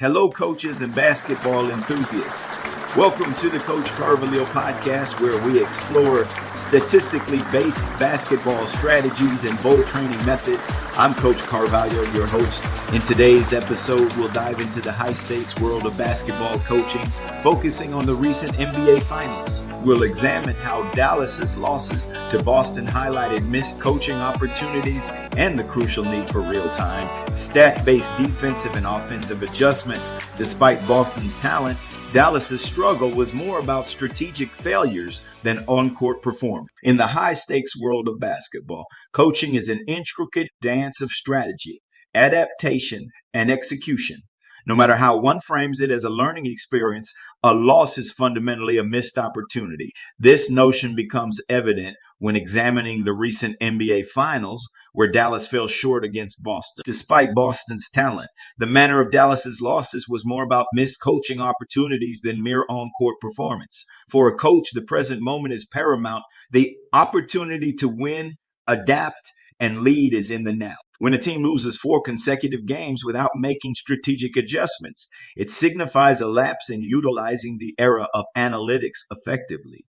Hello, coaches and basketball enthusiasts. Welcome to the Coach Carvalho podcast, where we explore statistically based basketball strategies and bold training methods. I'm Coach Carvalho, your host. In today's episode, we'll dive into the high-stakes world of basketball coaching, focusing on the recent NBA Finals. We'll examine how Dallas's losses to Boston highlighted missed coaching opportunities and the crucial need for real-time, stat-based defensive and offensive adjustments. Despite Boston's talent, Dallas's struggle was more about strategic failures than on-court performance. In the high-stakes world of basketball, coaching is an intricate dance of strategy, adaptation, and execution. No matter how one frames it as a learning experience, a loss is fundamentally a missed opportunity. This notion becomes evident when examining the recent NBA Finals, where Dallas fell short against Boston. Despite Boston's talent, the manner of Dallas's losses was more about missed coaching opportunities than mere on-court performance. For a coach, the present moment is paramount. The opportunity to win, adapt, and lead is in the now. When a team loses 4 consecutive games without making strategic adjustments, it signifies a lapse in utilizing the era of analytics effectively.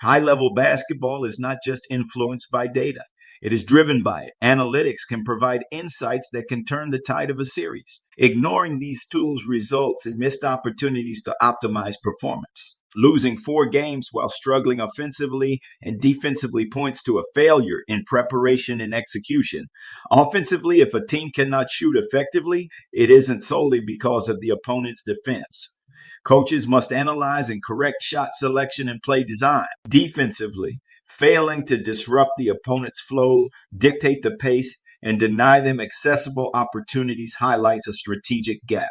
High-level basketball is not just influenced by data. It is driven by it. Analytics can provide insights that can turn the tide of a series. Ignoring these tools results in missed opportunities to optimize performance. Losing 4 games while struggling offensively and defensively points to a failure in preparation and execution. Offensively, if a team cannot shoot effectively, it isn't solely because of the opponent's defense. Coaches must analyze and correct shot selection and play design. Defensively, failing to disrupt the opponent's flow, dictate the pace, and deny them accessible opportunities highlights a strategic gap.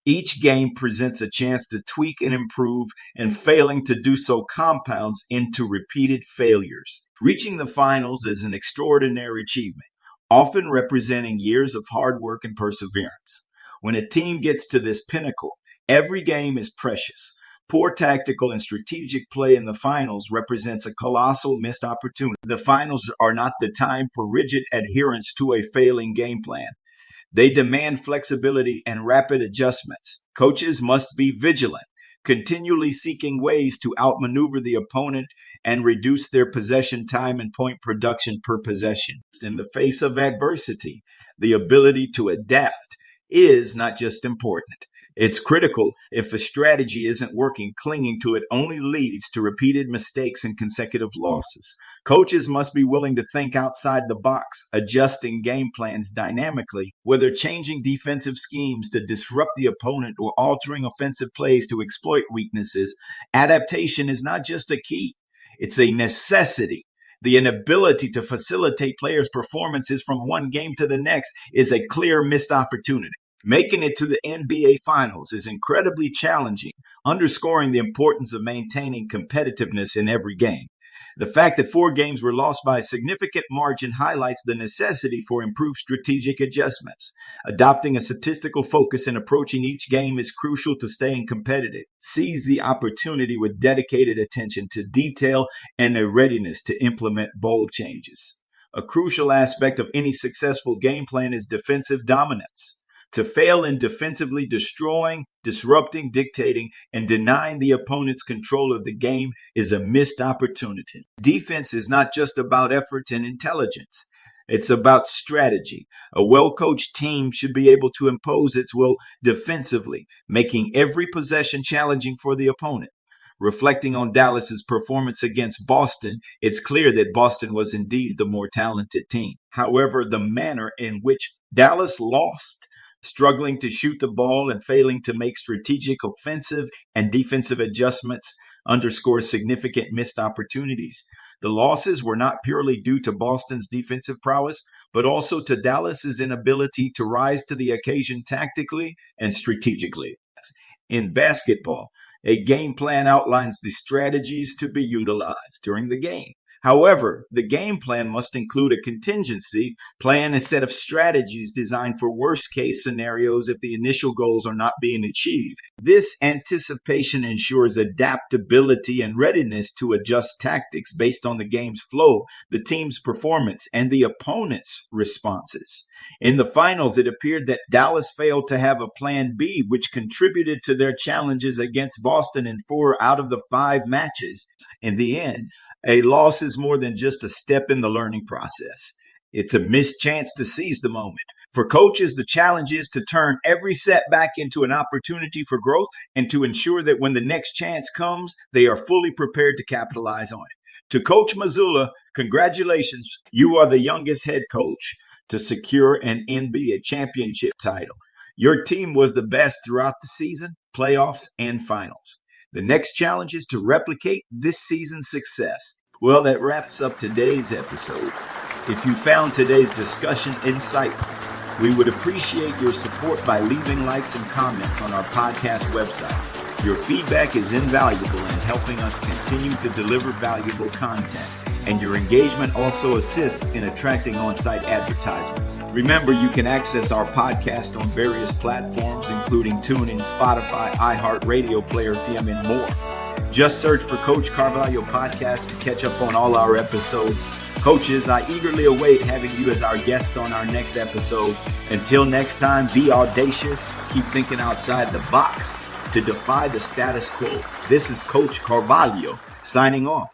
Each game presents a chance to tweak and improve, and failing to do so compounds into repeated failures. Reaching the finals is an extraordinary achievement, often representing years of hard work and perseverance. When a team gets to this pinnacle, every game is precious. Poor tactical and strategic play in the finals represents a colossal missed opportunity. The finals are not the time for rigid adherence to a failing game plan. They demand flexibility and rapid adjustments. Coaches must be vigilant, continually seeking ways to outmaneuver the opponent and reduce their possession time and point production per possession. In the face of adversity, the ability to adapt is not just important. It's critical. If a strategy isn't working, clinging to it only leads to repeated mistakes and consecutive losses. Coaches must be willing to think outside the box, adjusting game plans dynamically, whether changing defensive schemes to disrupt the opponent or altering offensive plays to exploit weaknesses. Adaptation is not just a key, it's a necessity. The inability to facilitate players' performances from one game to the next is a clear missed opportunity. Making it to the NBA Finals is incredibly challenging, underscoring the importance of maintaining competitiveness in every game. The fact that 4 games were lost by a significant margin highlights the necessity for improved strategic adjustments. Adopting a statistical focus and approaching each game is crucial to staying competitive. Seize the opportunity with dedicated attention to detail and a readiness to implement bold changes. A crucial aspect of any successful game plan is defensive dominance. To fail in defensively destroying, disrupting, dictating, and denying the opponent's control of the game is a missed opportunity. Defense is not just about effort and intelligence. It's about strategy. A well-coached team should be able to impose its will defensively, making every possession challenging for the opponent. Reflecting on Dallas's performance against Boston, it's clear that Boston was indeed the more talented team. However, the manner in which Dallas lost, struggling to shoot the ball and failing to make strategic offensive and defensive adjustments, underscores significant missed opportunities. The losses were not purely due to Boston's defensive prowess, but also to Dallas's inability to rise to the occasion tactically and strategically. In basketball, a game plan outlines the strategies to be utilized during the game. However, the game plan must include a contingency plan, a set of strategies designed for worst-case scenarios if the initial goals are not being achieved. This anticipation ensures adaptability and readiness to adjust tactics based on the game's flow, the team's performance, and the opponent's responses. In the finals, it appeared that Dallas failed to have a plan B, which contributed to their challenges against Boston in 4 out of the 5 matches. In the end, a loss is more than just a step in the learning process. It's a missed chance to seize the moment. For coaches, the challenge is to turn every setback into an opportunity for growth and to ensure that when the next chance comes, they are fully prepared to capitalize on it. To Coach Mazzulla, congratulations. You are the youngest head coach to secure an NBA championship title. Your team was the best throughout the season, playoffs, and finals. The next challenge is to replicate this season's success. Well, that wraps up today's episode. If you found today's discussion insightful, we would appreciate your support by leaving likes and comments on our podcast website. Your feedback is invaluable in helping us continue to deliver valuable content, and your engagement also assists in attracting on-site advertisements. Remember, you can access our podcast on various platforms, including TuneIn, Spotify, iHeartRadio, Player FM, and more. Just search for Coach Carvalho Podcast to catch up on all our episodes. Coaches, I eagerly await having you as our guest on our next episode. Until next time, be audacious, keep thinking outside the box to defy the status quo. This is Coach Carvalho signing off.